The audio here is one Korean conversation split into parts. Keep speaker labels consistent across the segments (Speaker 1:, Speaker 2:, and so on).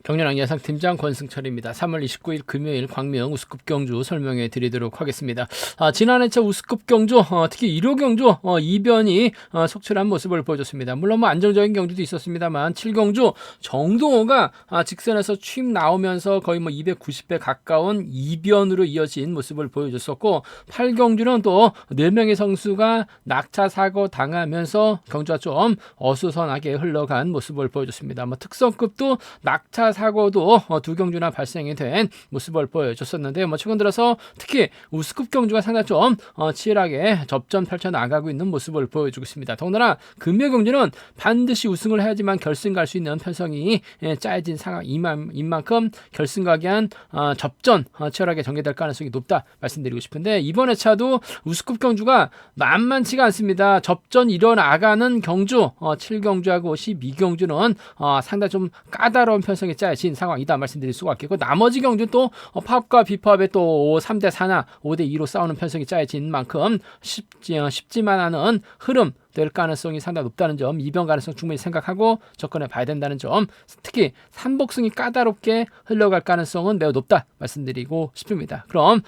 Speaker 1: 경륜왕 예상팀장 권승철입니다. 3월 29일 금요일 광명 우스급 경주 설명해 드리도록 하겠습니다. 지난해 차 우스급 경주 특히 1호 경주 이변이 속출한 모습을 보여줬습니다. 물론 뭐 안정적인 경주도 있었습니다만 7경주 정동호가 직선에서 취임 나오면서 거의 뭐 290배 가까운 이변으로 이어진 모습을 보여줬었고 8경주는 또 4명의 선수가 낙차 사고 당하면서 경주가 좀 어수선하게 흘러간 모습을 보여줬습니다. 뭐 특성급도 낙차 사고도 두 경주나 발생이 된 모습을 보여줬었는데요. 뭐 최근 들어서 특히 우스급 경주가 상당히 좀 치열하게 접전 펼쳐 나가고 있는 모습을 보여주고 있습니다. 더군다나 금요 경주는 반드시 우승을 해야지만 결승 갈 수 있는 편성이 짜여진 상황인 만큼 결승 가기 위한 접전 치열하게 전개될 가능성이 높다 말씀드리고 싶은데 이번 회차도 우스급 경주가 만만치가 않습니다. 접전 일어나가는 경주 7경주하고 12경주는 상당히 좀 까다로운 편성이 짜여진 상황이다 말씀드릴 수가 있겠고 나머지 경주 또 팝과 비팝의 또 3대 4나 5대 2로 싸우는 편성이 짜여진 만큼 쉽지만 않은 흐름 될 가능성이 상당히 높다는 점, 이변 가능성 충분히 생각하고 접근해 봐야 된다는 점, 특히 삼복승이 까다롭게 흘러갈 가능성은 매우 높다 말씀드리고 싶습니다. 그럼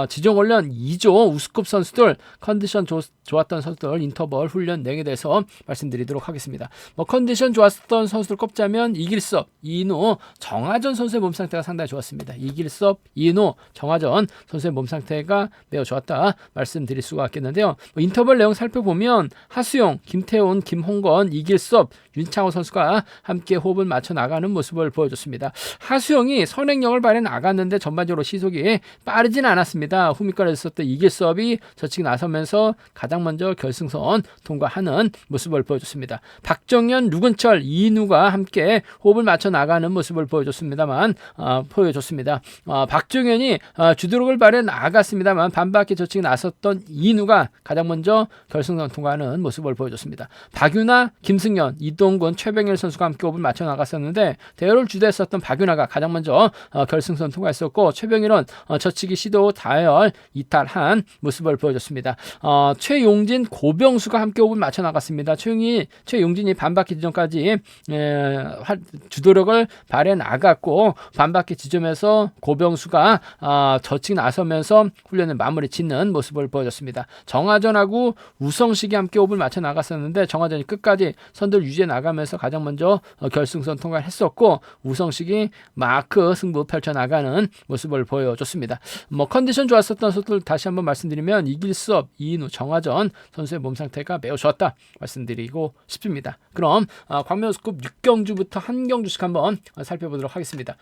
Speaker 1: 지정훈련 2조 우스급 선수들 컨디션 좋았던 선수들 인터벌 훈련 내용에 대해서 말씀드리도록 하겠습니다. 뭐 컨디션 좋았던 선수들 꼽자면 이길섭, 이인우, 정하전 선수의 몸 상태가 상당히 좋았습니다. 이길섭, 이인우, 정하전 선수의 몸 상태가 매우 좋았다 말씀드릴 수가 있겠는데요. 뭐 인터벌 내용 살펴보면 하수영, 김태훈, 김홍건, 이길섭, 윤창호 선수가 함께 호흡을 맞춰 나가는 모습을 보여줬습니다. 하수영이 선행력을 발휘해 나갔는데 전반적으로 시속이 빠르진 않았습니다. 후미권에 있었던 이길섭이 저측 나서면서 가장 먼저 결승선 통과하는 모습을 보여줬습니다. 박정현, 류근철, 이인우가 함께 호흡을 맞춰 나가는 모습을 보여줬습니다. 박정현이 주도력을 발휘해 나갔습니다만 반바퀴 저측 나섰던 이인우가 가장 먼저 결승선 통과하는 모습을 보여줬습니다. 박윤아, 김승현, 이동근, 최병일 선수가 함께 호흡을 맞춰 나갔었는데 대열을 주도했었던 박윤아가 가장 먼저 결승선 통과했었고 최병일은 저치기 시도 다열 이탈한 모습을 보여줬습니다. 최용진, 고병수가 함께 호흡을 맞춰 나갔습니다. 최용진이 반바퀴 지점까지 주도력을 발휘해 나갔고 반바퀴 지점에서 고병수가 저측 나서면서 훈련을 마무리 짓는 모습을 보여줬습니다. 정하전하고 우성식이 함께 호흡을 맞춰 나갔었는데 정하전이 끝까지 선두를 유지해 나가면서 가장 먼저 결승선 통과를 했었고 우성식이 마크 승부 펼쳐 나가는 모습을 보여줬습니다. 뭐 컨디션 좋았었던 선수들 다시 한번 말씀드리면 이길섭, 이인우, 정하전 선수의 몸 상태가 매우 좋았다 말씀드리고 싶습니다. 그럼 광명우스급 6경주부터 한 경주씩 한번 살펴보도록 하겠습니다.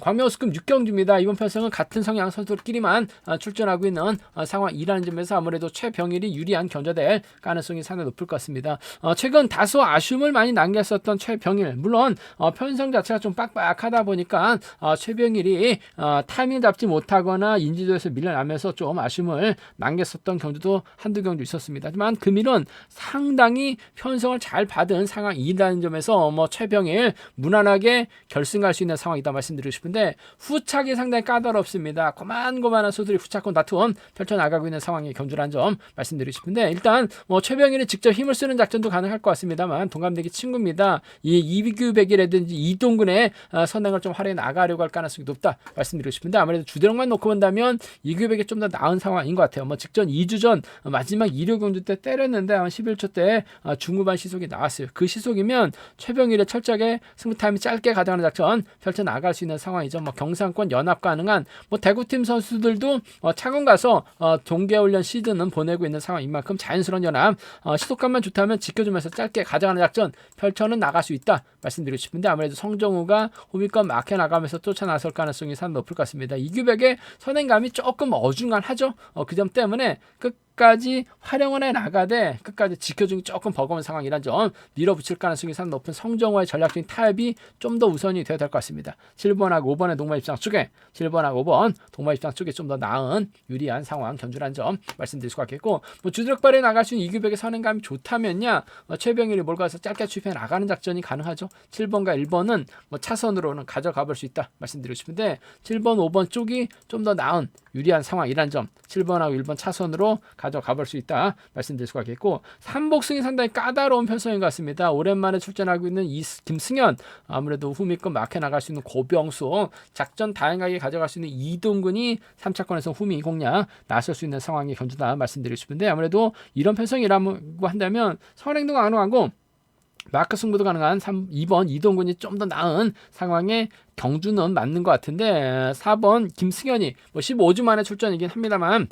Speaker 1: 광명우스급 6경주입니다. 이번 편성은 같은 성향 선수들끼리만 출전하고 있는 상황이라는 점에서 아무래도 최병일이 유리한 견제될 가능성이 상당히 높을 것 같습니다. 최근 다소 아쉬움을 많이 남겼었던 최병일, 물론 편성 자체가 좀 빡빡하다 보니까 최병일이 타이밍 잡지 못하거나 인지도에서 밀려나면서 좀 아쉬움을 남겼었던 경주도 한두 경주 있었습니다. 하지만 금일은 상당히 편성을 잘 받은 상황이라는 점에서 최병일 무난하게 결승 갈 수 있는 상황이다 말씀드리고 싶은데 후착이 상당히 까다롭습니다. 고만고만한 선수들이 후착권 다툼 펼쳐나가고 있는 상황의 경주라는 점 말씀드리고 싶은데 일단 최병일이 직접 힘을 쓰는 작전도 가능할 것 같습니다만 동갑내기 친구입니다. 이 이규백이라든지 이동근의 선행을 좀 활용해 나가려고 할 가능성이 높다 말씀드리고 싶은데 아무래도 주대력만 놓고 본다면 이규백이 좀 더 나은 상황인 것 같아요. 직전 2주 전 마지막 1호 경주 때 때렸는데 한 11초 때 중후반 시속이 나왔어요. 그 시속이면 최병일의 철저하게 승부 타임이 짧게 가져가는 작전 펼쳐 나갈 수 있는 상황이죠. 경상권 연합 가능한 대구팀 선수들도 차군 가서 동계훈련 시즌은 보내고 있는 상황인 만큼 자연스러운 연합 시속감만 좋다면 지켜주면서 짧게 가져가는 작전 펼쳐는 나갈 수 있다 말씀드리고 싶은데 아무래도 성정우가 호미권 막혀 나가면서 쫓아 나설 가능성이 상당히 높을 것 같습니다. 이규백의 선행감이 조금 어중간하죠. 그 점 때문에 끝까지 활용을 해 나가되 끝까지 지켜주기 조금 버거운 상황이란 점 밀어붙일 가능성이 상당히 높은 성정호의 전략적인 타협이 좀 더 우선이 되어야 될 것 같습니다. 7번하고 5번의 동반 입장 쪽에 7번하고 5번 동반 입장 쪽에 좀 더 나은 유리한 상황 견주라는 점 말씀드릴 수가 있겠고 주드력 발에 나갈 수 있는 이규백의 선행감이 좋다면야 최병일이 몰고 가서 짧게 추입해 나가는 작전이 가능하죠. 7번과 1번은 차선으로는 가져가 볼 수 있다 말씀드리고 싶은데 7번, 5번 쪽이 좀 더 나은 유리한 상황이란 점 7번하고 1번 차선으로 가져가 볼 수 있다 말씀드릴 수가 있겠고 3복승이 상당히 까다로운 편성인 것 같습니다. 오랜만에 출전하고 있는 김승현 아무래도 후미권 막혀 나갈 수 있는 고병수 작전 다양하게 가져갈 수 있는 이동근이 3차권에서 후미 공략 나설 수 있는 상황이 견주다 말씀드리고 싶은데 아무래도 이런 편성이라고 한다면 선행도 가능하고 마크 승부도 가능한 2번 이동근이 좀 더 나은 상황에 경주는 맞는 것 같은데 4번 김승현이 15주 만에 출전이긴 합니다만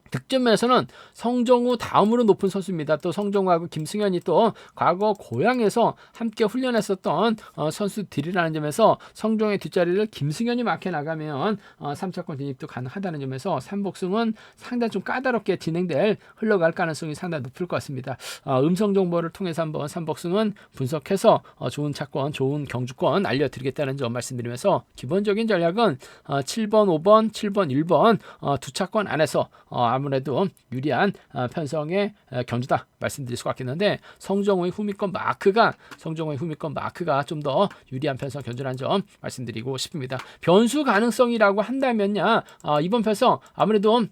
Speaker 1: 득점에서는 성정우 다음으로 높은 선수입니다. 또 성정우하고 김승현이 또 과거 고향에서 함께 훈련했었던 선수들이라는 점에서 성정우의 뒷자리를 김승현이 막혀 나가면 3차권 진입도 가능하다는 점에서 3복승은 상당히 좀 까다롭게 흘러갈 가능성이 상당히 높을 것 같습니다. 음성 정보를 통해서 한번 3복승은 분석해서 좋은 차권, 좋은 경주권 알려드리겠다는 점 말씀드리면서 기본적인 전략은 7번, 5번, 7번, 1번 두 차권 안에서 아무래도 유리한 편성의 견주다 말씀드릴 수가 있겠는데 성정우의 후미권 마크가 좀 더 유리한 편성 견주라는 점 말씀드리고 싶습니다. 변수 가능성이라고 한다면야 이번 편성 아무래도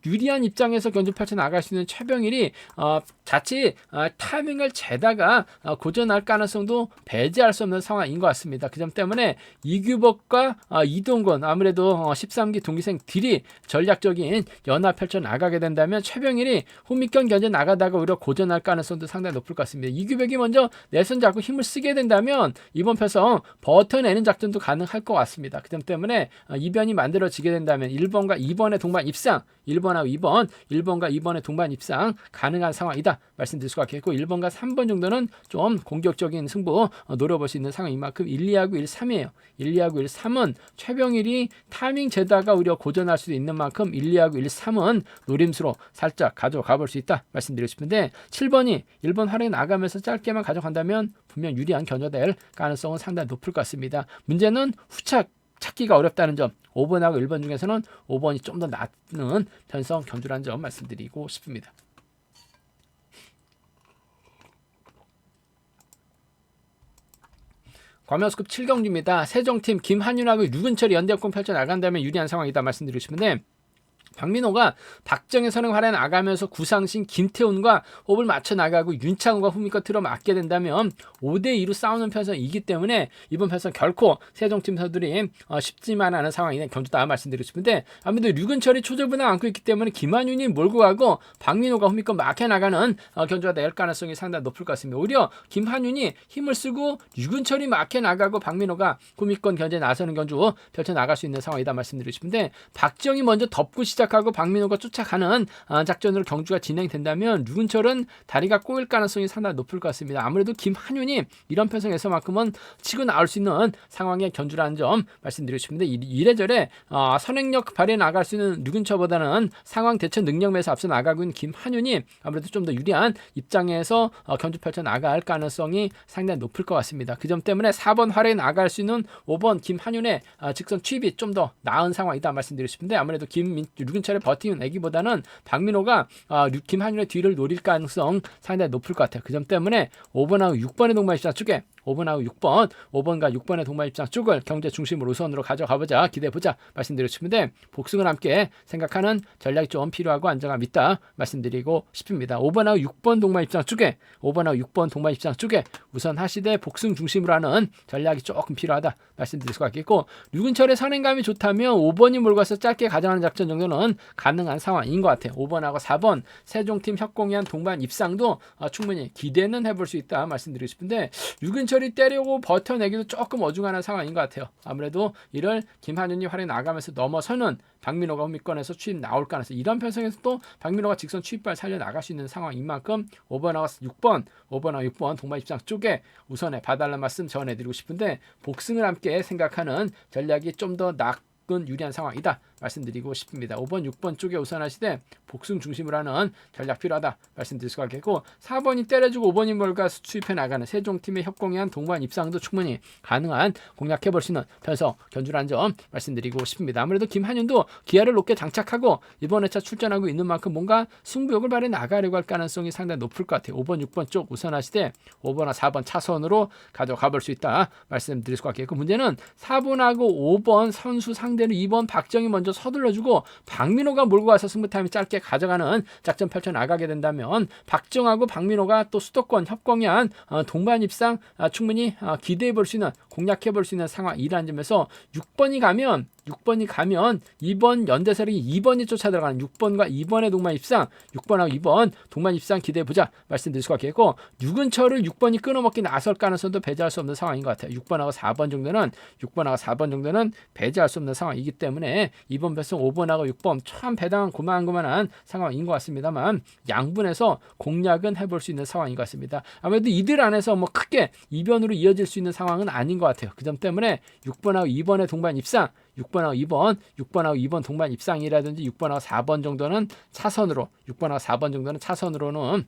Speaker 1: 유리한 입장에서 견주 펼쳐 나갈 수 있는 최병일이 자칫 타이밍을 재다가 고전할 가능성도 배제할 수 없는 상황인 것 같습니다. 그 점 때문에 이규복과 이동건 아무래도 13기 동기생들이 전략적인 연합 펼쳐 나가게 된다면 최병일이 후미권 견제 나가다가 오히려 고전할 가능성도 상당히 높을 것 같습니다. 이규백이 먼저 내선 잡고 힘을 쓰게 된다면 이번 편성 버텨내는 작전도 가능할 것 같습니다. 그 점 때문에 이변이 만들어지게 된다면 1번과 2번의 동반 입상 1번과 2번의 동반 입상 가능한 상황이다 말씀드릴 수가 있겠고 1번과 3번 정도는 좀 공격적인 승부 노려볼 수 있는 상황인 만큼 1, 2하고 1, 3이에요. 1, 2하고 1, 3은 최병일이 타이밍 재다가 오히려 고전할 수도 있는 만큼 1, 2하고 1, 3은 노림수로 살짝 가져가 볼 수 있다 말씀드리고 싶은데 7번이 1번 활용해 나가면서 짧게만 가져간다면 분명 유리한 견저될 가능성은 상당히 높을 것 같습니다. 문제는 후착 찾기가 어렵다는 점 5번하고 1번 중에서는 5번이 좀 더 낫는 편성 견주라는 점 말씀드리고 싶습니다. 과면스급 7경주입니다. 세종팀 김한윤하고 류근철이 연대역공 펼쳐 나간다면 유리한 상황이다 말씀드리고 싶은데 박민호가 박정희 선행 활에 나가면서 구상신 김태훈과 호흡을 맞춰 나가고 윤창우가 후미권 틀어 맞게 된다면 5대2로 싸우는 편성이기 때문에 이번 편성 결코 세종팀 선수들이 쉽지만 않은 상황이 견주다 말씀드리고 싶은데 아무래도 류근철이 초절부담 안고 있기 때문에 김한윤이 몰고 가고 박민호가 후미권 막혀 나가는 견주가 될 가능성이 상당히 높을 것 같습니다. 오히려 김한윤이 힘을 쓰고 류근철이 막혀 나가고 박민호가 후미권 견제 나서는 견주 펼쳐 나갈 수 있는 상황이다 말씀드리고 싶은데 박정희 먼저 덮고 시작하고 박민호가 쫓아가는 작전으로 경주가 진행된다면 류근철은 다리가 꼬일 가능성이 상당히 높을 것 같습니다. 아무래도 김한윤이 이런 편성에서만큼은 치고 나올 수 있는 상황의 견주라는 점 말씀드리고 싶은데 이래저래 선행력 발휘해 나갈 수 있는 류근철보다는 상황 대처 능력에서 앞서 나가고 있는 김한윤이 아무래도 좀 더 유리한 입장에서 견주 펼쳐 나갈 가능성이 상당히 높을 것 같습니다. 그 점 때문에 4번 활에 나갈 수 있는 5번 김한윤의 직선 취입이 좀 더 나은 상황이다 말씀드리고 싶은데 아무래도 류근철의 버티는 애기보다는 박민호가 김한윤의 뒤를 노릴 가능성 상당히 높을 것 같아요. 그 점 때문에 5번하고 6번의 동반 입장 쪽에 5번과 6번의 동반 입장 쪽을 경제 중심으로 우선으로 가져가보자 기대해보자 말씀드리고 싶은데 복승을 함께 생각하는 전략이 좀 필요하고 안정감 있다 말씀드리고 싶습니다. 5번하고 6번 동반 입장 쪽에 우선 하시되 복승 중심으로 하는 전략이 조금 필요하다 말씀드릴 수가 있겠고 류근철의 선행감이 좋다면 5번이 몰고 가서 짧게 가져가는 작전 정도는 가능한 상황인 것 같아요. 5번하고 4번 세종팀 협공한 동반 입상도 충분히 기대는 해볼 수 있다 말씀드리고 싶은데 류근철이 때리고 버텨내기도 조금 어중간한 상황인 것 같아요. 아무래도 이를 김한윤이 활에 나가면서 넘어서는 박민호가 후미권에서 취입 나올 가능성 이런 편성에서 또 박민호가 직선 취입발 살려나갈 수 있는 상황인 만큼 5번하고 6번 동반 입장 쪽에 우선에 봐달라는 말씀 전해드리고 싶은데 복승을 함께 생각하는 전략이 좀 더 유리한 상황이다 말씀드리고 싶습니다. 5번, 6번 쪽에 우선하시되 복승 중심으로 하는 전략 필요하다 말씀드릴 수가 있겠고 4번이 때려주고 5번이 몰가 수입해 나가는 세종팀의 협공한 동반 입상도 충분히 가능한 공략해볼 수 있는 편성 견주라는 점 말씀드리고 싶습니다. 아무래도 김한윤도 기아를 높게 장착하고 이번 회차 출전하고 있는 만큼 뭔가 승부욕을 발휘해 나가려고 할 가능성이 상당히 높을 것 같아요. 5번, 6번 쪽 우선하시되 5번과 4번 차선으로 가져가 볼 수 있다 말씀드릴 수가 있겠고 문제는 4번하고 5번 선수 상대는 2번 박정희 먼저 먼저 서둘러주고 박민호가 몰고 와서 승부 타임이 짧게 가져가는 작전 펼쳐 나가게 된다면 박정하고 박민호가 또 수도권 협공연 동반 입상 충분히 기대해 볼 수 있는 공략해 볼 수 있는 상황이라는 점에서 6번이 가면 이번 연대세력이 2번이 쫓아 들어가는 6번과 2번의 동반 입상, 6번하고 2번 동반 입상 기대해 보자 말씀드릴 수가 있겠고, 유근철을 6번이 끊어먹기 나설 가능성도 배제할 수 없는 상황인 것 같아요. 6번하고 4번 정도는 배제할 수 없는 상황이기 때문에 이번 배송 5번하고 6번 참 배당은 고만고만한 상황인 것 같습니다만 양분해서 공략은 해볼 수 있는 상황인 것 같습니다. 아무래도 이들 안에서 뭐 크게 이변으로 이어질 수 있는 상황은 아닌 것 같아요. 그 점 때문에 6번하고 2번의 동반 입상, 6번하고 2번 동반 입상이라든지 6번하고 4번 정도는 차선으로는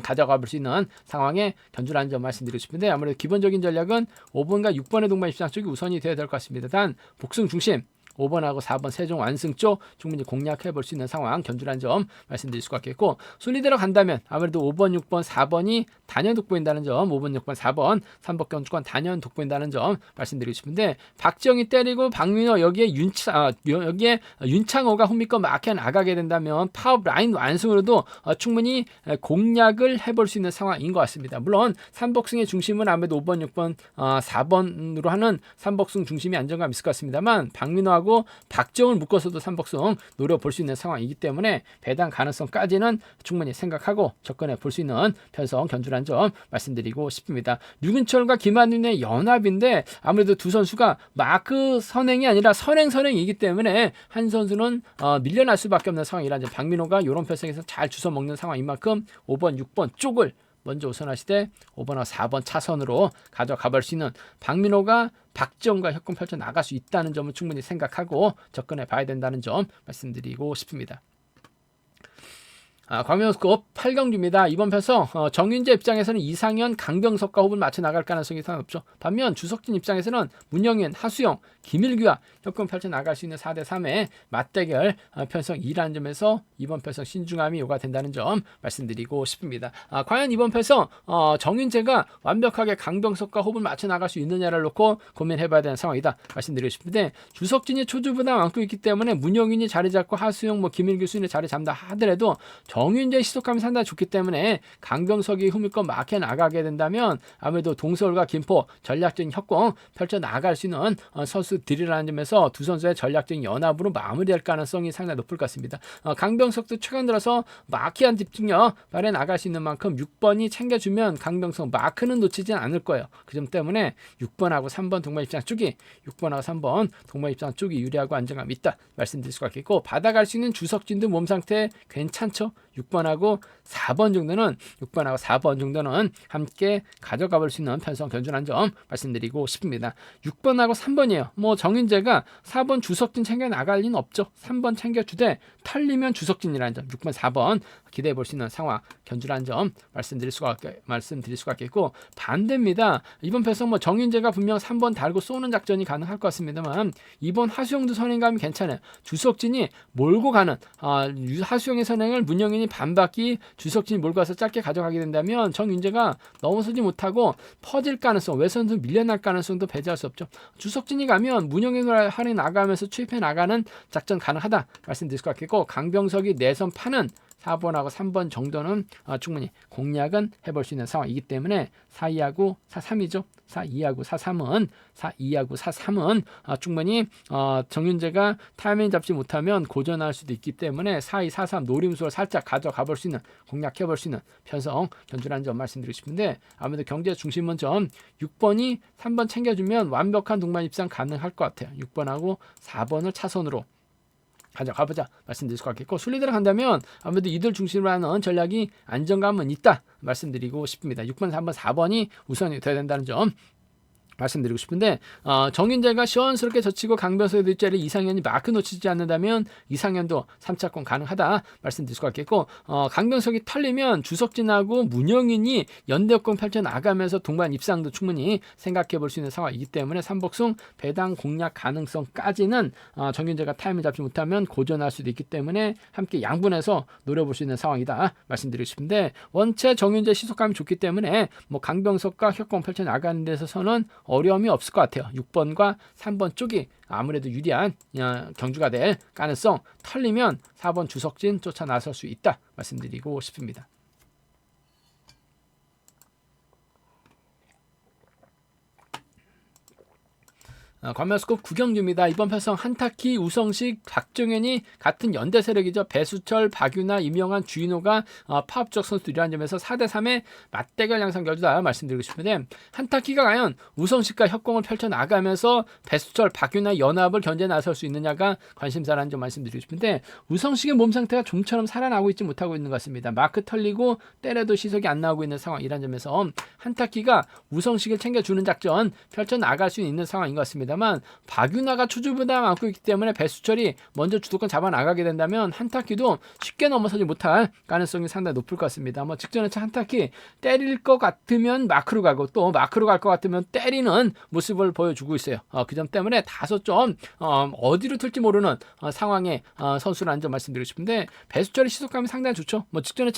Speaker 1: 가져가 볼 수 있는 상황에 견주라는 점 말씀드리고 싶은데, 아무래도 기본적인 전략은 5번과 6번의 동반 입상 쪽이 우선이 되어야 될 것 같습니다. 단 복승 중심 5번하고 4번 세종 완승 쪽 충분히 공략해 볼 수 있는 상황 견주라는 점 말씀드릴 수가 있겠고, 순리대로 간다면 아무래도 5번, 6번, 4번이 단연 돋보인다는 점, 5번, 6번, 4번 3번 경주권 단연 돋보인다는 점 말씀드리고 싶은데, 박정희 때리고 박민호 여기에 윤창호가 홈미권 막혀 나가게 된다면 파업 라인 완승으로도 충분히 공략을 해볼 수 있는 상황인 것 같습니다. 물론 3복승의 중심은 아무래도 5번, 6번, 4번으로 하는 3복승 중심이 안정감 있을 것 같습니다만, 박민호하고 박정을 묶어서도 3복승 노려볼 수 있는 상황이기 때문에 배당 가능성까지는 충분히 생각하고 접근해 볼 수 있는 편성 견주란 점 말씀드리고 싶습니다. 류근철과 김한윤의 연합인데 아무래도 두 선수가 마크 선행이 아니라 선행이기 때문에 한 선수는 밀려날 수밖에 없는 상황이라는 점, 박민호가 이런 편성에서 잘 주워 먹는 상황인 만큼 5번, 6번 쪽을 먼저 우선하시되 5번과 4번 차선으로 가져가 볼 수 있는, 박민호가 박정과 협공 펼쳐 나갈 수 있다는 점을 충분히 생각하고 접근해 봐야 된다는 점 말씀드리고 싶습니다. 광명스급 8경주입니다. 이번 편성 정윤재 입장에서는 이상현, 강병석과 호흡을 맞춰 나갈 가능성이 상당히 높죠. 반면 주석진 입장에서는 문영현, 하수영, 김일규와 협공 펼쳐 나갈 수 있는 4대3의 맞대결 편성이라는 점에서 이번 편성 신중함이 요구된다는 점 말씀드리고 싶습니다. 과연 이번 편성 정윤재가 완벽하게 강병석과 호흡을 맞춰 나갈 수 있느냐를 놓고 고민해봐야 되는 상황이다 말씀드리고 싶은데, 주석진이 초주부담 안고 있기 때문에 문영윤이 자리 잡고 하수영, 김일규 순위 자리 잡는다 하더라도 정윤재 시속감이 상당히 좋기 때문에 강병석이 후미권 막혀 나가게 된다면 아무래도 동서울과 김포 전략적인 협공 펼쳐 나갈 수 있는 선수들이라는 점에서 두 선수의 전략적인 연합으로 마무리할 가능성이 상당히 높을 것 같습니다. 강병석도 최근 들어서 마키한 집중력 발휘해 나갈 수 있는 만큼 6번이 챙겨주면 강병석 마크는 놓치진 않을 거예요. 그 점 때문에 6번하고 3번 동반 입장 쪽이 유리하고 안정감이 있다 말씀드릴 수가 있겠고, 받아갈 수 있는 주석진도 몸 상태 괜찮죠. 6번하고 4번 정도는 함께 가져가 볼 수 있는 편성 견준한 점 말씀드리고 싶습니다. 6번하고 3번이에요. 정윤재가 4번 주석진 챙겨 나갈 리는 없죠. 3번 챙겨주되 털리면 주석진이라는 점, 6번, 4번 기대해 볼 수 있는 상황 견준한 점 말씀드릴 수가 있겠고, 반대입니다. 이번 편성 정윤재가 분명 3번 달고 쏘는 작전이 가능할 것 같습니다만, 이번 하수영도 선행감이 괜찮아요. 주석진이 몰고 가는 하수영의 선행을 문영현이 반바퀴 주석진이 몰고 가서 짧게 가져가게 된다면 정윤재가 넘어서지 못하고 퍼질 가능성, 외선수 밀려날 가능성도 배제할 수 없죠. 주석진이 가면 문영현을 할인 나가면서 추입해 나가는 작전 가능하다 말씀드릴 수 있겠고, 강병석이 내선 파는 4번하고 3번 정도는 충분히 공략은 해볼 수 있는 상황이기 때문에 4-2하고 4-3이죠. 4-2하고 4-3은 충분히 정윤재가 타이밍 잡지 못하면 고전할 수도 있기 때문에 4-2, 4-3 노림수를 살짝 가져가 볼 수 있는, 공략해 볼 수 있는 편성 견주라는 점 말씀드리고 싶은데, 아무래도 경제 중심은 점 6번이 3번 챙겨주면 완벽한 동반 입상 가능할 것 같아요. 6번하고 4번을 차선으로 가져가보자 말씀드릴 수 있겠고, 순리대로 간다면 아무래도 이들 중심으로 하는 전략이 안정감은 있다 말씀드리고 싶습니다. 6번, 3번, 4번이 우선이 돼야 된다는 점 말씀드리고 싶은데, 정윤재가 시원스럽게 젖히고 강병석의 뒷자리 이상현이 마크 놓치지 않는다면 이상현도 3차권 가능하다 말씀드릴 수가 있겠고, 강병석이 털리면 주석진하고 문영인이 연대역공 펼쳐 나가면서 동반 입상도 충분히 생각해 볼 수 있는 상황이기 때문에 3복승 배당 공략 가능성까지는 정윤재가 타이밍 잡지 못하면 고전할 수도 있기 때문에 함께 양분해서 노려볼 수 있는 상황이다 말씀드리고 싶은데, 원체 정윤재 시속감이 좋기 때문에 강병석과 협공 펼쳐 나가는 데서는 어려움이 없을 것 같아요. 6번과 3번 쪽이 아무래도 유리한 경주가 될 가능성, 털리면 4번 주석진 쫓아 나설 수 있다 말씀드리고 싶습니다. 관면스컵 구경주입니다. 이번 편성 한타키, 우성식, 박정현이 같은 연대 세력이죠. 배수철, 박유나, 임영환, 주인호가 파업적 선수들이라는 점에서 4대3의 맞대결 양상 결주다 말씀드리고 싶은데, 한타키가 과연 우성식과 협공을 펼쳐나가면서 배수철, 박유나 연합을 견제 나설 수 있느냐가 관심사라는 점 말씀드리고 싶은데, 우성식의 몸 상태가 좀처럼 살아나고 있지 못하고 있는 것 같습니다. 마크 털리고 때려도 시석이 안 나오고 있는 상황이라는 점에서 한타키가 우성식을 챙겨주는 작전 펼쳐나갈 수 있는 상황인 것 같습니다. 다만 박유나가 초주보다 많고 있기 때문에 배수철이 먼저 주도권 잡아 나가게 된다면 한타키도 쉽게 넘어서지 못할 가능성이 상당히 높을 것 같습니다. 직전에 한타키 때릴 것 같으면 마크로 가고 또 마크로 갈 것 같으면 때리는 모습을 보여주고 있어요. 그 점 때문에 다소 좀 어디로 튈지 모르는 상황의 선수라는 점 말씀드리고 싶은데, 배수철의 시속감이 상당히 좋죠. 직전에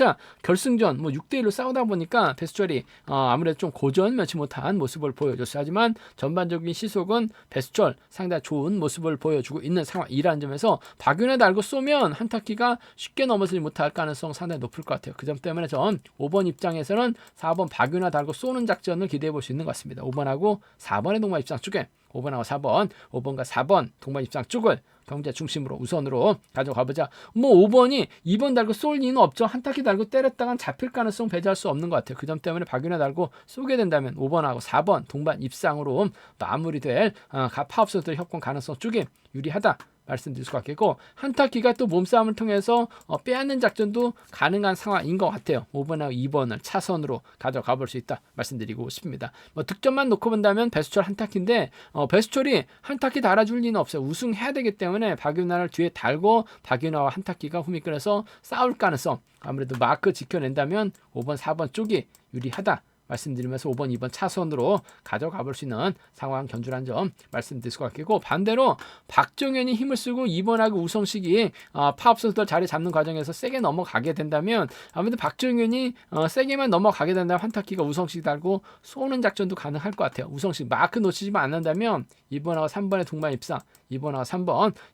Speaker 1: 결승전 6대1로 싸우다 보니까 배수철이 아무래도 좀 고전 면치 못한 모습을 보여줬어요. 하지만 전반적인 시속은 배수철 상당히 좋은 모습을 보여주고 있는 상황이라는 점에서 박윤에 달고 쏘면 한타키가 쉽게 넘어서지 못할 가능성 상당히 높을 것 같아요. 그 점 때문에 전 5번 입장에서는 4번 박윤에 달고 쏘는 작전을 기대해 볼 수 있는 것 같습니다. 5번하고 4번의 동반 입장 쪽에 5번하고 4번, 5번과 4번 동반 입장 쪽을 경제 중심으로 우선으로 가져가보자. 5번이 2번 달고 쏠 리는 없죠. 한타키 달고 때렸다간 잡힐 가능성 배제할 수 없는 것 같아요. 그 점 때문에 박윤에 달고 쏘게 된다면 5번하고 4번 동반 입상으로 마무리될 파업선수들 협공 가능성 쪽이 유리하다 말씀드릴 수 같겠고, 한타키가 또 몸싸움을 통해서 빼앗는 작전도 가능한 상황인 것 같아요. 5번하고 2번을 차선으로 가져가 볼 수 있다 말씀드리고 싶습니다. 득점만 놓고 본다면 배수철 한타키인데, 배수철이 한타키 달아줄 리는 없어요. 우승해야 되기 때문에 박윤아를 뒤에 달고 박윤아와 한타키가 후미권에서 싸울 가능성, 아무래도 마크 지켜낸다면 5번 4번 쪽이 유리하다 말씀드리면서 5번 2번 차선으로 가져가 볼 수 있는 상황 견주라는 점 말씀드릴 수 같겠고, 반대로 박정현이 힘을 쓰고 2번하고 우성식이 파업 선수들 자리 잡는 과정에서 세게 넘어가게 된다면, 아무래도 박정현이 세게만 넘어가게 된다면 한타키가 우성식 달고 쏘는 작전도 가능할 것 같아요. 우성식 마크 놓치지만 않는다면 2번하고 3번의 동반 입상, 2번하고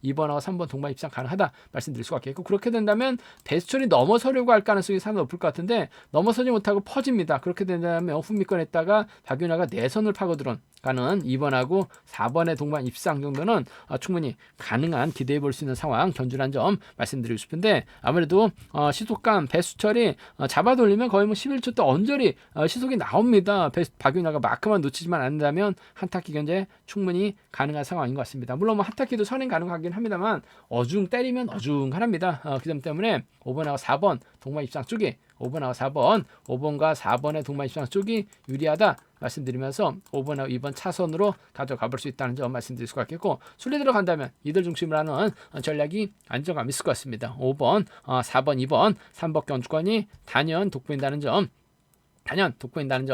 Speaker 1: 3번 동반 입상 가능하다 말씀드릴 수 같겠고, 그렇게 된다면 배수철이 넘어서려고 할 가능성이 상당히 높을 것 같은데 넘어서지 못하고 퍼집니다. 그렇게 된다면 후미권에다가 박윤아가 내선을 파고들은 가는 2번하고 4번의 동반 입상 정도는 충분히 가능한 기대해 볼 수 있는 상황 견주란 점 말씀드리고 싶은데, 아무래도 시속감 배수철이 잡아 돌리면 거의 11초 때 언저리 시속이 나옵니다. 박윤아가 마크만 놓치지만 않는다면 한타키 견제 충분히 가능한 상황인 것 같습니다. 물론 한타키도 선행 가능하긴 합니다만 어중 때리면 어중하랍니다. 그 점 때문에 5번하고 4번 동반 입상 쪽이 5번하고 4번, 5번과 4번의 동반 입상 쪽이 유리하다 말씀드리면서 5번하고 2번 차선으로 가져가 볼 수 있다는 점 말씀드릴 수가 있겠고, 순위 들어간다면 이들 중심으로 하는 전략이 안정감 있을 것 같습니다. 5번, 4번, 2번, 3번 경주권이 단연 돋보인다는 점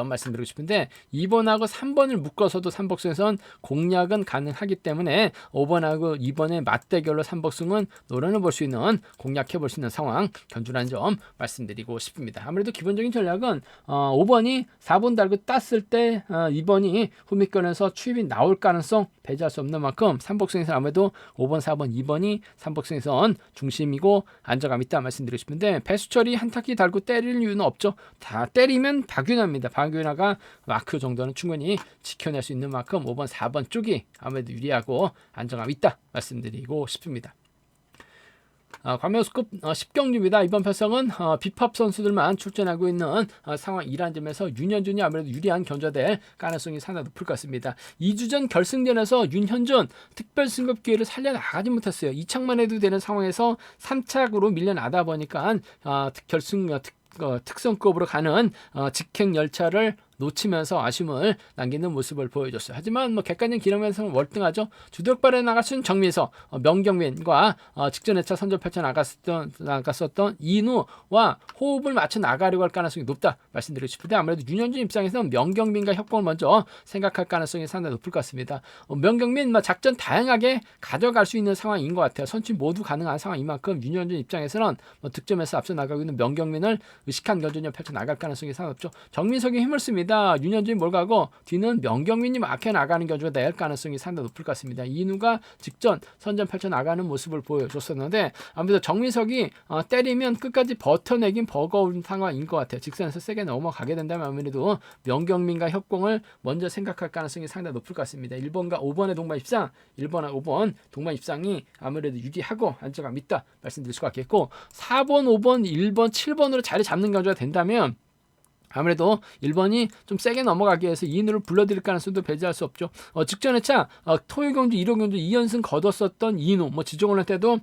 Speaker 1: 말씀드리고 싶은데, 2번하고 3번을 묶어서도 삼복승에선 공략은 가능하기 때문에 5번하고 2번의 맞대결로 삼복승은 노련을 볼 수 있는, 공략해 볼 수 있는 상황 견주라는 점 말씀드리고 싶습니다. 아무래도 기본적인 전략은 5번이 4번 달고 땄을 때 2번이 후미권에서 추입이 나올 가능성 배제할 수 없는 만큼 삼복승에서 아무래도 5번, 4번, 2번이 삼복승에선 중심이고 안정감 있다 말씀드리고 싶은데, 배수철이 한타키 달고 때릴 이유는 없죠. 다 때리면 박윤아입니다. 박윤아가 마크 정도는 충분히 지켜낼 수 있는 만큼 5번, 4번 쪽이 아무래도 유리하고 안정감 있다 말씀드리고 싶습니다. 관명수급 10경주입니다. 이번 편성은 비팝 선수들만 출전하고 있는 상황이라는 점에서 윤현준이 아무래도 유리한 견저될 가능성이 상당히 높을 것 같습니다. 2주 전 결승전에서 윤현준 특별 승급 기회를 살려나가지 못했어요. 2착만 해도 되는 상황에서 3착으로 밀려나다 보니까 특성급으로 가는 직행 열차를 놓치면서 아쉬움을 남기는 모습을 보여줬어요. 하지만 객관적인 기록에서는 월등하죠. 주력발에 나갔던 정미서, 명경민과 직전 회차 선전 펼쳐 나갔었던 이누와 호흡을 맞춰 나가려고 할 가능성이 높다 말씀드리고 싶은데, 아무래도 윤현준 입장에서는 명경민과 협공을 먼저 생각할 가능성이 상당히 높을 것 같습니다. 명경민 작전 다양하게 가져갈 수 있는 상황인 것 같아요. 선취 모두 가능한 상황인 만큼 윤현준 입장에서는 득점에서 앞서 나가고 있는 명경민을 의식한 견전력 펼쳐 나갈 가능성이 상당히 높죠. 정민석이 힘을 씁니다. 있습니다. 윤현준이 뭘 가고 뒤는 명경민이 막혀 나가는 경주가 될 가능성이 상당히 높을 것 같습니다. 이인우가 직전 선전 펼쳐 나가는 모습을 보여줬었는데 아무래도 정민석이 때리면 끝까지 버텨내긴 버거운 상황인 것 같아요. 직선에서 세게 넘어가게 된다면 아무래도 명경민과 협공을 먼저 생각할 가능성이 상당히 높을 것 같습니다. 1번과 5번의 동반 입상, 1번과 5번 동반 입상이 아무래도 유리하고 안정감 있다 말씀드릴 수가 있겠고 4번, 5번, 1번, 7번으로 자리 잡는 경주가 된다면 아무래도 1번이 좀 세게 넘어가기 위해서 이인우를 불러들일 가능성도 배제할 수 없죠. 직전에 토요 경주, 1호 경주 2연승 거뒀었던 이인우, 지종훈련 때도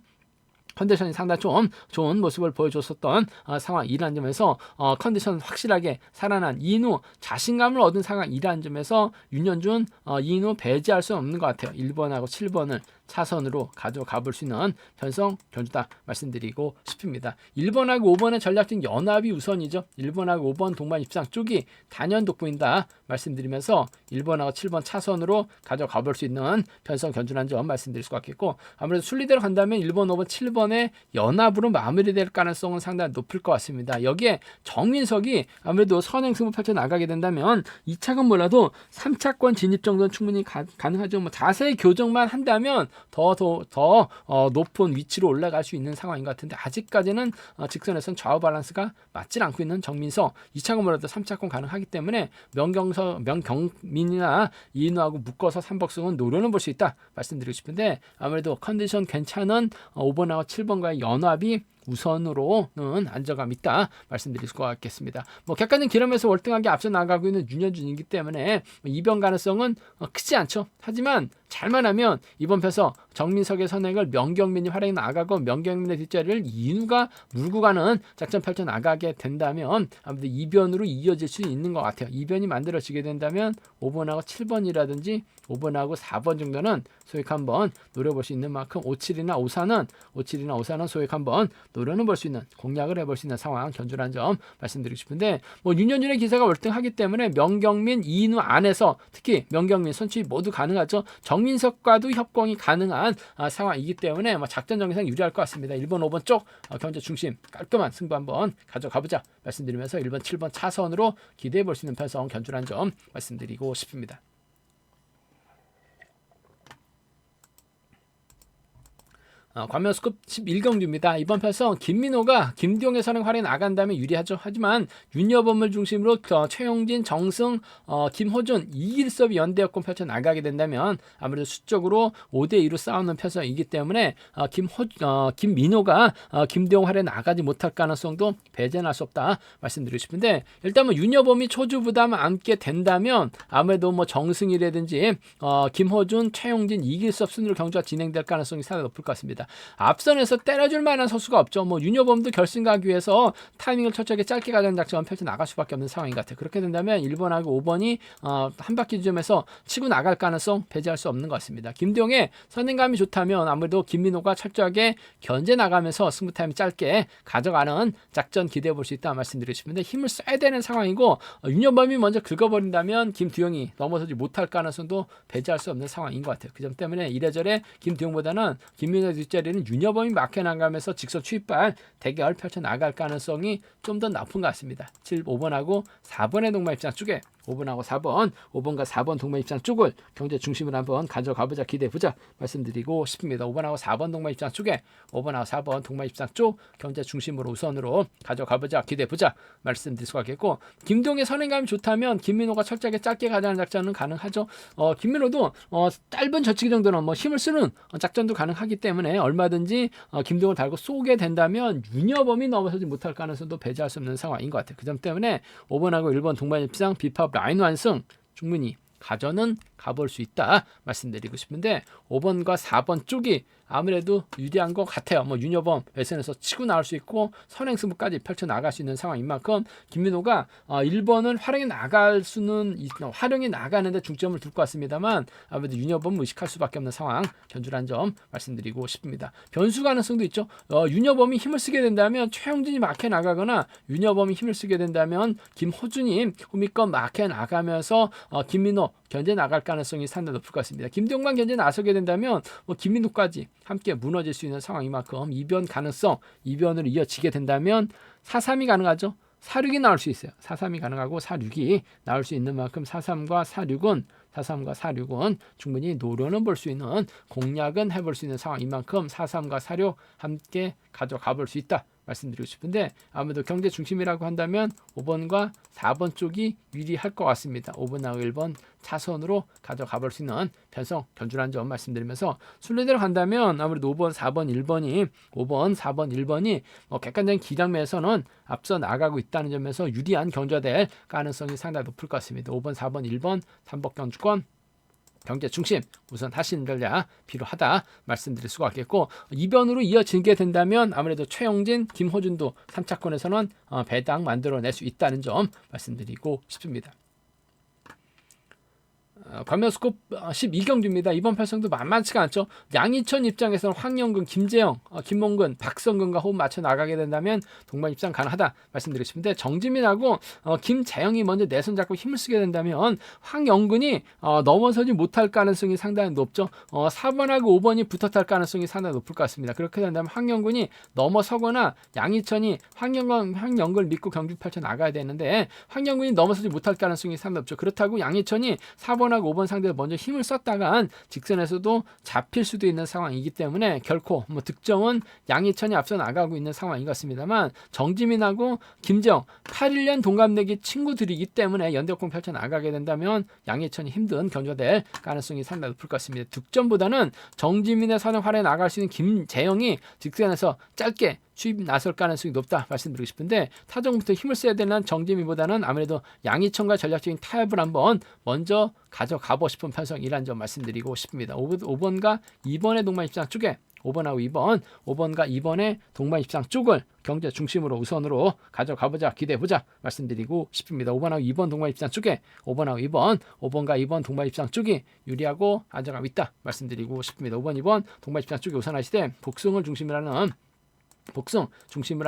Speaker 1: 컨디션이 상당히 좀 좋은 모습을 보여줬었던 상황이라는 점에서 컨디션 확실하게 살아난 이인우 자신감을 얻은 상황이라는 점에서 윤현준, 이인우 배제할 수 없는 것 같아요. 1번하고 7번을 차선으로 가져가 볼 수 있는 편성 경주다 말씀드리고 싶습니다. 1번하고 5번의 전략적 연합이 우선이죠. 1번하고 5번 동반 입상 쪽이 단연 돋보인다 말씀드리면서 1번하고 7번 차선으로 가져가 볼 수 있는 편성 경주라는 점 말씀드릴 수가 있겠고 아무래도 순리대로 간다면 1번, 5번, 7번의 연합으로 마무리될 가능성은 상당히 높을 것 같습니다. 여기에 정민석이 아무래도 선행승부 펼쳐 나가게 된다면 2차건 몰라도 3차권 진입 정도는 충분히 가능하죠. 자세히 교정만 한다면 더 높은 위치로 올라갈 수 있는 상황인 것 같은데 아직까지는 직선에선 좌우 밸런스가 맞질 않고 있는 정민석 2차권 몰라도 3차권 가능하기 때문에 명경민이나 이인우하고 묶어서 3복승은 노려는 볼 수 있다 말씀드리고 싶은데 아무래도 컨디션 괜찮은 5번하고 7번과의 연합이 우선으로는 안정감 있다 말씀드릴 수가 있겠습니다. 객관적인 기록에서 월등하게 앞서 나가고 있는 윤현준이기 때문에 이변 가능성은 크지 않죠. 하지만 잘만 하면 이번 편서 정민석의 선행을 명경민이 활약해 나가고 명경민의 뒷자리를 이인우가 물고 가는 작전 펼쳐 나가게 된다면 아무래도 이변으로 이어질 수 있는 것 같아요. 이변이 만들어지게 된다면 5번하고 7번이라든지 5번하고 4번 정도는 소액 한번 노려볼 수 있는 만큼 57이나 54는 소액 한번 노려는 볼 수 있는 공략을 해볼 수 있는 상황 견주라는 점 말씀드리고 싶은데 윤현준의 기세가 월등하기 때문에 명경민, 이인우 안에서 특히 명경민, 손치희 모두 가능하죠. 정민석과도 협공이 가능한 상황이기 때문에 작전 정상 유리할 것 같습니다. 1번, 5번 쪽 견제 중심 깔끔한 승부 한번 가져가보자 말씀드리면서 1번, 7번 차선으로 기대해 볼 수 있는 편성 견주라는 점 말씀드리고 싶습니다. 관면스급 11경주입니다. 이번 편성 김민호가 김두영의 선행 활약에 나간다면 유리하죠. 하지만 윤여범을 중심으로 최용진, 정승, 김호준, 이길섭이 연대 역권 펼쳐 나가게 된다면 아무래도 수적으로 5대2로 싸우는 편성이기 때문에 김민호가 김두영 활약에 나가지 못할 가능성도 배제할 수 없다 말씀드리고 싶은데 일단 윤여범이 초주부담 안게 된다면 아무래도 정승이라든지 김호준, 최용진, 이길섭 순으로 경주가 진행될 가능성이 상당히 높을 것 같습니다. 앞선에서 때려줄 만한 선수가 없죠. 윤여범도 결승 가기 위해서 타이밍을 철저하게 짧게 가자는 작전을 펼쳐 나갈 수밖에 없는 상황인 것 같아요. 그렇게 된다면 1번하고 5번이 한 바퀴 지점에서 치고 나갈 가능성 배제할 수 없는 것 같습니다. 김두영의 선행감이 좋다면 아무래도 김민호가 철저하게 견제 나가면서 승부 타임이 짧게 가져가는 작전 기대해 볼 수 있다 말씀드리고 싶은데 힘을 써야 되는 상황이고 윤여범이 먼저 긁어버린다면 김두영이 넘어서지 못할 가능성도 배제할 수 없는 상황인 것 같아요. 그 점 때문에 이래저래 김두영보다는 김민호의 뒷자리는 윤여범이 막혀나가면서 직선 추입발 대결 펼쳐나갈 가능성이 좀 더 높은 것 같습니다. 5번하고 4번의 동반 입장 쪽에 5번하고 4번, 5번과 4번 동반 입장 쪽을 경제 중심으로 한번 가져가보자 기대해보자 말씀드리고 싶습니다. 5번하고 4번 동반 입장 쪽에 5번하고 4번 동반 입장 쪽 경제 중심으로 우선으로 가져가보자 기대해보자 말씀드릴 수가 있겠고 김동의 선행감이 좋다면 김민호가 철저하게 짧게 가자는 작전은 가능하죠. 김민호도 짧은 젖히기 정도는 힘을 쓰는 작전도 가능하기 때문에 얼마든지 김동을 달고 쏘게 된다면 윤여범이 넘어서지 못할 가능성도 배제할 수 없는 상황인 것 같아요. 그 점 때문에 5번하고 1번 동반 입장 비팝 라인 완승 충분히 가져는 가볼 수 있다 말씀드리고 싶은데 5번과 4번 쪽이 아무래도 유리한 것 같아요. 윤여범 외선에서 치고 나올 수 있고 선행승부까지 펼쳐나갈 수 있는 상황인 만큼 김민호가 1번을 활용해 나가는데 중점을 둘 것 같습니다만 아무래도 윤여범을 의식할 수밖에 없는 상황 견주란 점 말씀드리고 싶습니다. 변수 가능성도 있죠. 윤여범이 힘을 쓰게 된다면 최용진이 막혀 나가거나 윤여범이 힘을 쓰게 된다면 김호준이 후미권 막혀 나가면서 김민호 견제 나갈 가능성이 상당히 높을 것 같습니다. 김동만 견제 나서게 된다면 김민호까지 함께 무너질 수 있는 상황인 만큼 이변 가능성, 이변으로 이어지게 된다면 4-3이 가능하죠. 4-6이 나올 수 있어요. 4-3이 가능하고 4-6이 나올 수 있는 만큼 4-3과 4-6은 충분히 노려는 볼 수 있는, 공략은 해볼 수 있는 상황인 만큼 4-3과 4-6 함께 가져가 볼 수 있다 말씀드리고 싶은데, 아무래도 경제 중심이라고 한다면 5번과 4번 쪽이 유리할 것 같습니다. 5번하고 1번 차선으로 가져가 볼 수 있는 편성 견주라는 점 말씀드리면서, 순리대로 간다면 아무래도 5번, 4번, 1번이 뭐 객관적인 기량면에서는 앞서 나가고 있다는 점에서 유리한 견주될 가능성이 상당히 높을 것 같습니다. 5번, 4번, 1번 3번 견주권 경제 중심 우선 하시는 전략 필요하다 말씀드릴 수가 있겠고, 2번으로 이어지게 된다면 아무래도 최영진, 김호준도 3차권에서는 배당 만들어낼 수 있다는 점 말씀드리고 싶습니다. 관면스코 12경주입니다. 이번 편성도 만만치가 않죠. 양희천 입장에서는 황영근, 김재영, 김몽근, 박성근과 호흡 맞춰 나가게 된다면 동반 입상 가능하다 말씀드리고 싶은데, 정지민하고 김재영이 먼저 내선 잡고 힘을 쓰게 된다면 황영근이 넘어서지 못할 가능성이 상당히 높죠. 4번하고 5번이 붙어탈 가능성이 상당히 높을 것 같습니다. 그렇게 된다면 황영근이 넘어서거나 양희천이 황영근을 믿고 경기 펼쳐 나가야 되는데, 황영근이 넘어서지 못할 가능성이 상당히 높죠. 그렇다고 양희천이 4번하고 5번 상대로 먼저 힘을 썼다간 직선에서도 잡힐 수도 있는 상황이기 때문에 결코 득점은 양희천이 앞서 나가고 있는 상황인 것 같습니다만, 정지민하고 김재영 8.1년 동갑내기 친구들이기 때문에 연대역공 펼쳐 나가게 된다면 양희천이 힘든 견주될 가능성이 상당히 높을 것 같습니다. 득점보다는 정지민의 선행 활에 나갈 수 있는 김재영이 직선에서 짧게 수입 나설 가능성이 높다 말씀드리고 싶은데, 타정부터 힘을 써야 되는 정지민보다는 아무래도 양희천과 전략적인 타협을 한번 먼저 가져가고 싶은 편성이라는 점 말씀드리고 싶습니다. 5번과 2번의 동반 입장 쪽에 5번과 2번의 동반 입장 쪽을 경제 중심으로 우선으로 가져가보자, 기대해보자 말씀드리고 싶습니다. 5번하고 2번 동반 입장 쪽에 5번과 2번 동반 입장 쪽이 유리하고 안정감 있다 말씀드리고 싶습니다. 5번, 2번 동반 입장 쪽에 우선하시되 복승을 중심으로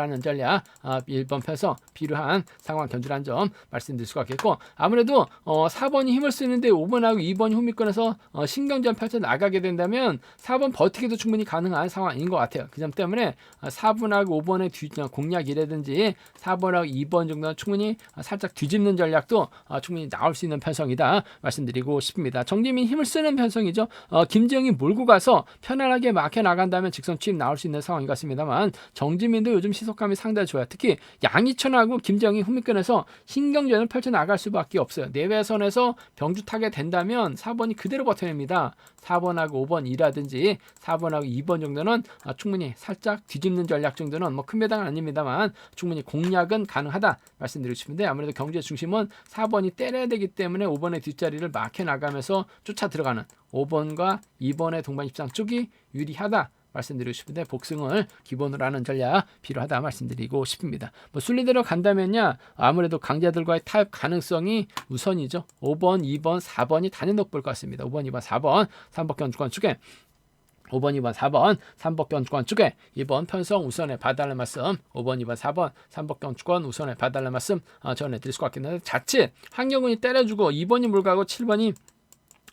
Speaker 1: 하는 전략 1번 편성 필요한 상황 견주라는 점 말씀드릴 수가 있겠고, 아무래도 4번이 힘을 쓰는데 5번하고 2번이 후미권에서 신경전 펼쳐 나가게 된다면 4번 버티기도 충분히 가능한 상황인 것 같아요. 그 점 때문에 4번하고 5번의 공략이라든지 4번하고 2번 정도는 충분히 살짝 뒤집는 전략도 충분히 나올 수 있는 편성이다 말씀드리고 싶습니다. 정지민 힘을 쓰는 편성이죠. 김재영이 몰고 가서 편안하게 막혀 나간다면 직선 취입 나올 수 있는 상황인 것 같습니다만, 정지민도 요즘 시속감이 상당히 좋아요. 특히 양희천하고 김재영이 후미권에서 신경전을 펼쳐 나갈 수밖에 없어요. 내외선에서 병주 타게 된다면 4번이 그대로 버텨냅니다. 4번하고 5번이라든지 4번하고 2번 정도는 충분히 살짝 뒤집는 전략 정도는 큰 배당은 아닙니다만 충분히 공략은 가능하다 말씀드리고 싶은데, 아무래도 경제 중심은 4번이 때려야 되기 때문에 5번의 뒷자리를 막혀 나가면서 쫓아 들어가는 5번과 2번의 동반 입장 쪽이 유리하다 말씀드리고 싶은데, 복승을 기본으로 하는 전략 필요하다 말씀드리고 싶습니다. 순리대로 간다면요, 아무래도 강자들과의 타협 가능성이 우선이죠. 5번, 2번, 4번이 단연히 볼 것 같습니다. 5번, 2번, 4번 3복견 주권 쪽에 5번, 2번, 4번 3복견 주권 쪽에 2번 편성 우선에 봐달라는 말씀, 5번, 2번, 4번 3복견 주권 우선에 봐달라는 말씀 전해드릴 수가 있겠는데, 자칫 황영훈이 때려주고 2번이 물가고 7번이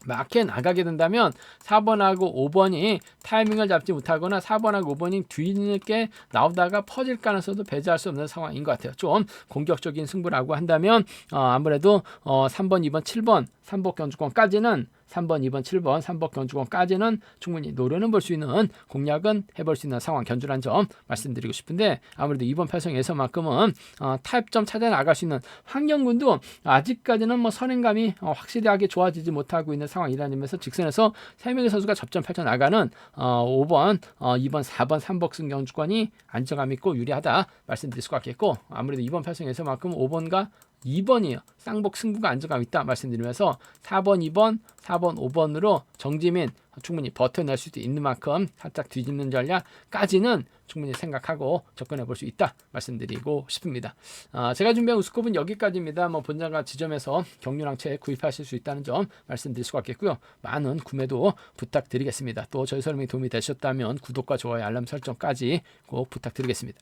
Speaker 1: 막혀 나가게 된다면 4번하고 5번이 타이밍을 잡지 못하거나 4번하고 5번이 뒤늦게 나오다가 퍼질 가능성도 배제할 수 없는 상황인 것 같아요. 좀 공격적인 승부라고 한다면 아무래도 3번, 2번, 7번 3복 견주권까지는 3번, 2번, 7번 3복 견주권까지는 충분히 노려는 볼 수 있는, 공략은 해볼 수 있는 상황 견주란 점 말씀드리고 싶은데, 아무래도 이번 편성에서만큼은 타협점 찾아 나갈 수 있는 황영근도 아직까지는 선행감이 확실하게 좋아지지 못하고 있는 상황이라는 점에서 직선에서 3명의 선수가 접전 펼쳐 나가는 5번, 2번, 4번 3복승 견주권이 안정감 있고 유리하다 말씀드릴 수가 있겠고, 아무래도 이번 편성에서만큼 5번과 2번이에요. 쌍복 승부가 안정감 있다 말씀드리면서 4번, 2번, 4번, 5번으로 정지민 충분히 버텨낼 수도 있는 만큼 살짝 뒤집는 전략까지는 충분히 생각하고 접근해 볼 수 있다 말씀드리고 싶습니다. 제가 준비한 우스컵은 여기까지입니다. 본장과 지점에서 경유랑채 구입하실 수 있다는 점 말씀드릴 수가 있겠고요. 많은 구매도 부탁드리겠습니다. 또 저희 설명이 도움이 되셨다면 구독과 좋아요, 알람 설정까지 꼭 부탁드리겠습니다.